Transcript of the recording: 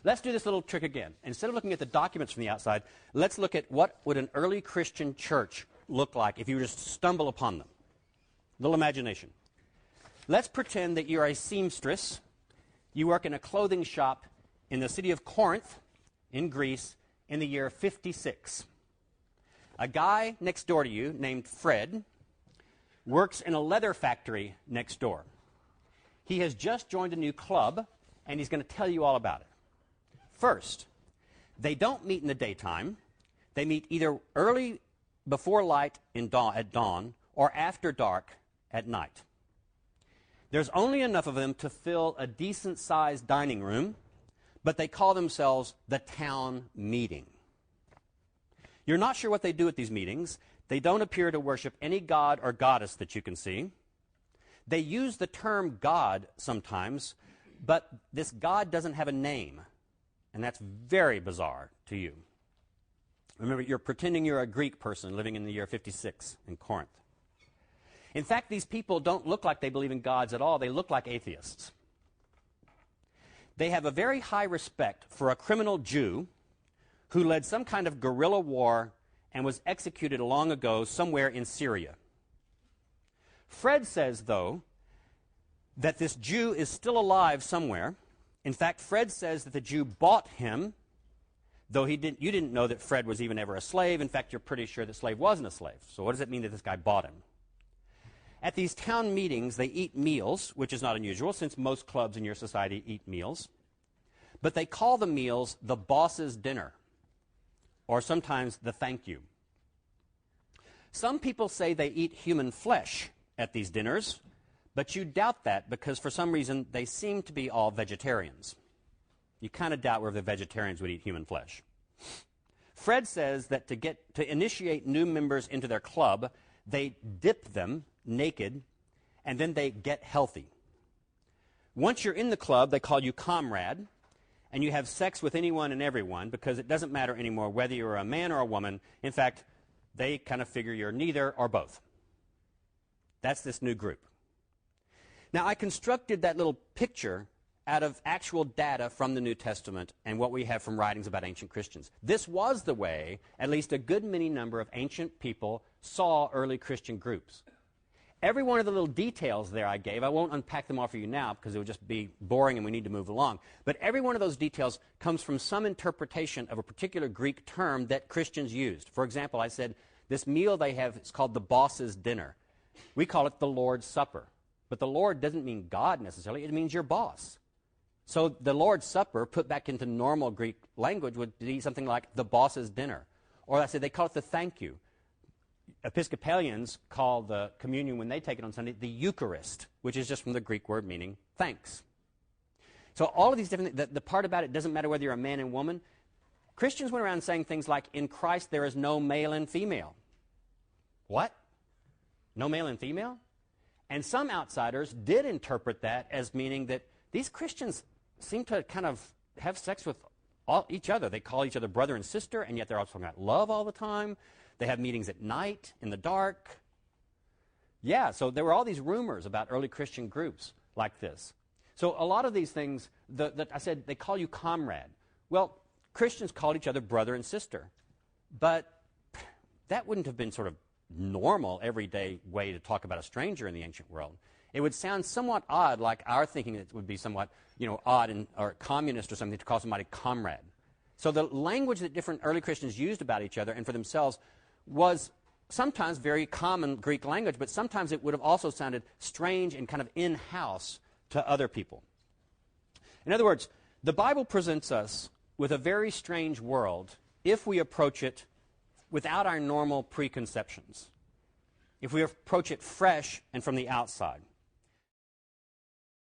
Let's do this little trick again. Instead of looking at the documents from the outside, let's look at what would an early Christian church look like if you just stumble upon them. Little imagination. Let's pretend that you're a seamstress. You work in a clothing shop in the city of Corinth in Greece in the year 56. A guy next door to you named Fred works in a leather factory next door. He has just joined a new club, and he's going to tell you all about it. First, they don't meet in the daytime. They meet either early before light at dawn or after dark at night. There's only enough of them to fill a decent-sized dining room, but they call themselves the town meeting. You're not sure what they do at these meetings. They don't appear to worship any god or goddess that you can see. They use the term God sometimes, but this God doesn't have a name, and that's very bizarre to you. Remember, you're pretending you're a Greek person living in the year 56 in Corinth. In fact, these people don't look like they believe in gods at all. They look like atheists. They have a very high respect for a criminal Jew who led some kind of guerrilla war and was executed long ago somewhere in Syria. Fred says, though, that this Jew is still alive somewhere. In fact, Fred says that the Jew bought him, though you didn't know that Fred was even ever a slave. In fact, you're pretty sure that slave wasn't a slave. So what does it mean that this guy bought him? At these town meetings, they eat meals, which is not unusual since most clubs in your society eat meals. But they call the meals the boss's dinner, or sometimes the thank you. Some people say they eat human flesh at these dinners, but you doubt that because for some reason they seem to be all vegetarians. You kind of doubt whether vegetarians would eat human flesh. Fred says that to initiate new members into their club, they dip them naked, and then they get healthy. Once you're in the club, they call you comrade, and you have sex with anyone and everyone because it doesn't matter anymore whether you're a man or a woman. In fact, they kind of figure you're neither or both. That's this new group. Now, I constructed that little picture out of actual data from the New Testament and what we have from writings about ancient Christians. This was the way at least a good many number of ancient people saw early Christian groups. Every one of the little details there I gave, I won't unpack them all for you now because it would just be boring and we need to move along. But every one of those details comes from some interpretation of a particular Greek term that Christians used. For example, I said this meal they have is called the boss's dinner. We call it the Lord's Supper. But the Lord doesn't mean God necessarily. It means your boss. So the Lord's Supper, put back into normal Greek language, would be something like the boss's dinner. Or I said they call it the thank you. Episcopalians call the communion when they take it on Sunday the Eucharist, which is just from the Greek word meaning thanks. So all of these different things, the part about it doesn't matter whether you're a man and woman. Christians went around saying things like, in Christ there is no male and female. What? No male and female? And some outsiders did interpret that as meaning that these Christians seem to kind of have sex with each other. They call each other brother and sister, and yet they're also talking about love all the time. They have meetings at night, in the dark. Yeah, so there were all these rumors about early Christian groups like this. So a lot of these things, that I said, they call you comrade. Well, Christians called each other brother and sister. But that wouldn't have been sort of normal, everyday way to talk about a stranger in the ancient world. It would sound somewhat odd, like our thinking it would be somewhat, odd or communist or something to call somebody comrade. So the language that different early Christians used about each other and for themselves was sometimes very common Greek language, but sometimes it would have also sounded strange and kind of in-house to other people. In other words, the Bible presents us with a very strange world if we approach it without our normal preconceptions, if we approach it fresh and from the outside.